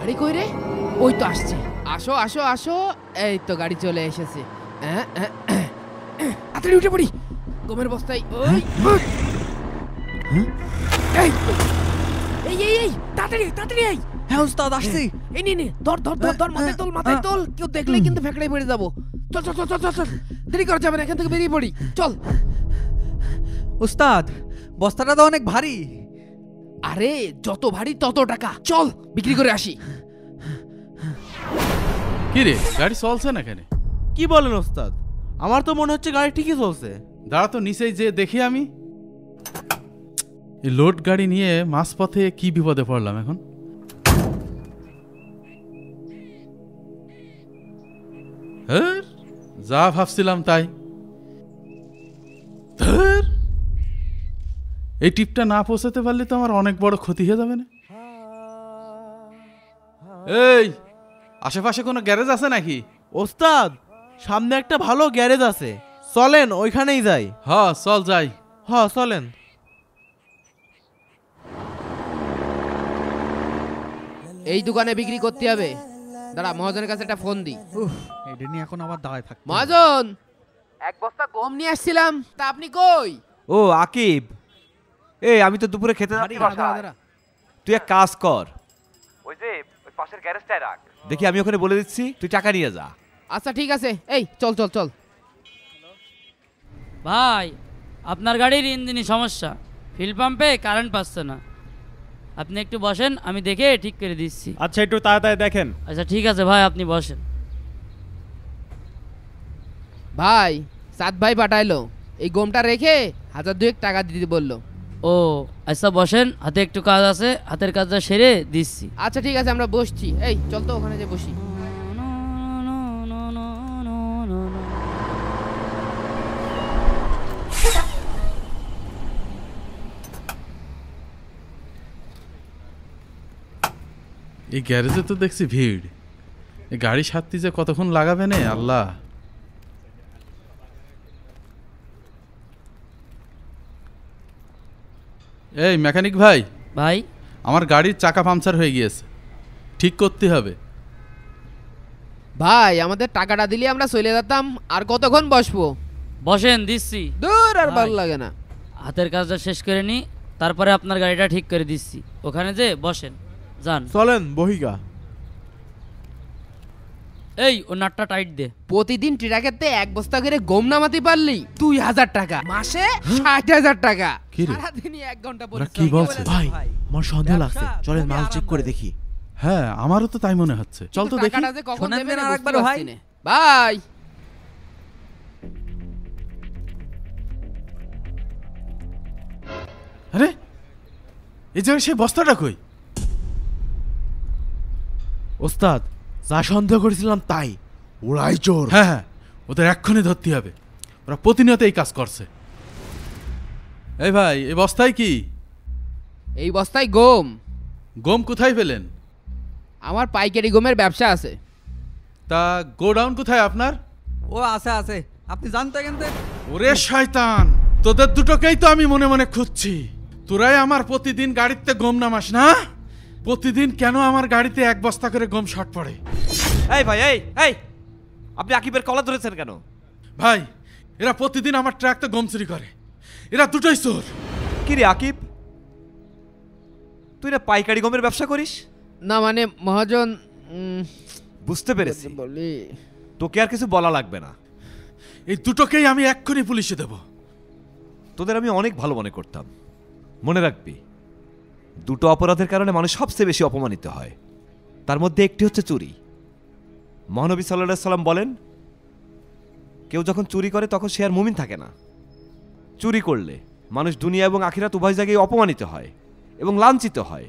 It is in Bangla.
গাড়ি কই রে? ওই তো আসছে। আসো আসো আসো, এই তো গাড়ি চলে এসেছে। তাড়াতাড়ি উঠে পড়ি। গমের বস্তায় ওই এই এই এই এই তাড়াতাড়ি তাড়াতাড়ি এই। হ্যাঁ ওস্তাদ আসছি। এই নে ধর ধর ধর ধর, মাথায় তোল মাথায় তোল। কেউ দেখলেই কিন্তু ফেকড়াই পড়ে যাবো। চল চল চল চল চল, দেরি করা যাবে না, এখান থেকে বেরিয়ে পড়ি চল। ওস্তাদ বস্তাটা তো অনেক ভারী। আরে যত ভারী তত টাকা, চল বিক্রি করে আসি। কি রে, গাড়ি চলছে না কেন? কি বলেন ওস্তাদ? আমার তো মনে হচ্ছে গাড়ি ঠিকই চলছে। দাঁড়া তো, নিচেই যে দেখি আমি। এই লোড গাড়ি নিয়ে মাঝপথে কি বিপদে পড়লাম এখন। হ্যাঁ, যা ভাবছিলাম তাই। ধুর, এই টিপটা না পৌঁছাতে পারলে তো আমার অনেক বড় ক্ষতি হয়ে যাবে না। এই আশেপাশে কোনো গ্যারেজ আছে নাকি? ওস্তাদ সামনে একটা ভালো গ্যারেজ আছে, চলেন ওইখানেই যাই। হ্যাঁ চল যাই। হ্যাঁ চলেন। এই দোকানে বিক্রি করতে হবে। দাঁড়া, মহাজনের কাছে একটা ফোন দি। এটা নিয়ে এখন আবার দাঁড়ায় থাকতে হবে। মহাজন, এক বস্তা গম নিয়ে আসছিলাম, তা আপনি কই? ও আকিব, এই আমি তো দুপুরে খেতে যাচ্ছি বাসায়। তুই এক কাজ কর, ওই যে ওই পাশের গ্যারেজটায় রাখ, দেখি আমি ওখানে বলে দিচ্ছি, তুই টাকা নিয়ে যা। আচ্ছা ঠিক আছে, এই চল চল চল। ভাই, আপনার গাড়ির ইঞ্জিনে সমস্যা, ফিল পাম্পে কারেন্ট পাচ্ছে না। আপনি একটু বসেন, আমি দেখে ঠিক করে দিচ্ছি। আচ্ছা একটু তাড়াতাড়ি দেখেন। আচ্ছা ঠিক আছে ভাই, আপনি বসেন। ভাই, সাত ভাই পাঠাইলো, এই গমটা রেখে 1000 টাকা দিতে বললো। ও আচ্ছা বসেন, হাতে একটু কাজ আছে, হাতের কাজটা সেরে দিচ্ছি। আচ্ছা ঠিক আছে, আমরা বসছি। এই চল তো ওখানে যে বসি। এই গ্যারেজে তো দেখছি ভিড়। এই গাড়ি সারতে যে কতক্ষণ লাগাবে না আল্লাহ। এই মেকানিক ভাই, ভাই আমার গাড়ির চাকা পাংচার হয়ে গিয়েছে, ঠিক করতে হবে। ভাই, আমাদের টাকাটা দিলে আমরা চলে যেতাম, আর কতক্ষণ বসবো? বসেন, দিচ্ছি। দূর, আর ভাই, ভালো লাগে না। হাতের কাজটা শেষ করে নি, তারপরে আপনার গাড়িটা ঠিক করে দিচ্ছি। ওখানে যে বসেন, যান। চলেন বহিগা। এই ও নাটটা টাইট দে। প্রতিদিন ট্রাকেতে এক বস্তা করে গম নামাতে পারলি 2000 টাকা, মাসে 60,000 টাকা। কি রে? সারাদিনই 1 ঘন্টা ওরা পরিশ্রম। কি বলছে? ভাই আমার সন্দেহ লাগছে, চলেন মাল চেক করে দেখি। হ্যাঁ, আমারও তো তাই মনে হচ্ছে। চল তো দেখি। টাকাটা যে কখন শোনেন দেবে না না আরেকবার বুঝতে ভাই? পারছি না। ভাই, আরে এই জায়গায় সেই বস্তাটা কই? ওস্তাদ যা সন্দেহ করেছিলাম তাই, ওরাই চোর। হ্যাঁ হ্যাঁ, ওদের এক্ষুনি ধরতে হবে, ওরা প্রতিনিয়ত এই কাজ করছে। এই ভাই, এই বস্তায় কি? এই বস্তায় গম। গম কোথায় পেলেন? আমার পাইকারি গমের ব্যবসা আছে। তা গোডাউন কোথায় আপনার? ও আছে আছে, আপনি জানতে কিন্তু। ওরে শয়তান, তোদের দুটোকেই তো আমি মনে মনে খুঁজছি। তোরাই আমার প্রতিদিন গাড়িতে গম নামাস না? প্রতিদিন কেন আমার গাড়িতে এক বস্তা করে গম শর্ট পড়ে? এই ভাই, এই এই আপনি আকিবের কলা ধরেছেন কেন? ভাই, এরা প্রতিদিন আমার ট্রাকতে গম চুরি করে, এরা দুটোই চোর। কি রে আকিব, তুই না পাইকারি গমের ব্যবসা করিস? না মানে মহাজন, বুঝতে পেরেছি, বলি তোকে আর কিছু বলা লাগবে না। এই দুটোকেই আমি এক্ষুনি পুলিশে দেব। তোদের আমি অনেক ভালো মনে করতাম। মনে রাখবি, দুটো অপরাধের কারণে মানুষ সবচেয়ে বেশি অপমানিত হয়, তার মধ্যে একটি হচ্ছে চুরি। মহানবী সাল্লাল্লাহু আলাইহি সাল্লাম বলেন, কেউ যখন চুরি করে তখন সে আর মুমিন থাকে না। চুরি করলে মানুষ দুনিয়া এবং আখিরাত উভয় জায়গায় অপমানিত হয় এবং লাঞ্ছিত হয়।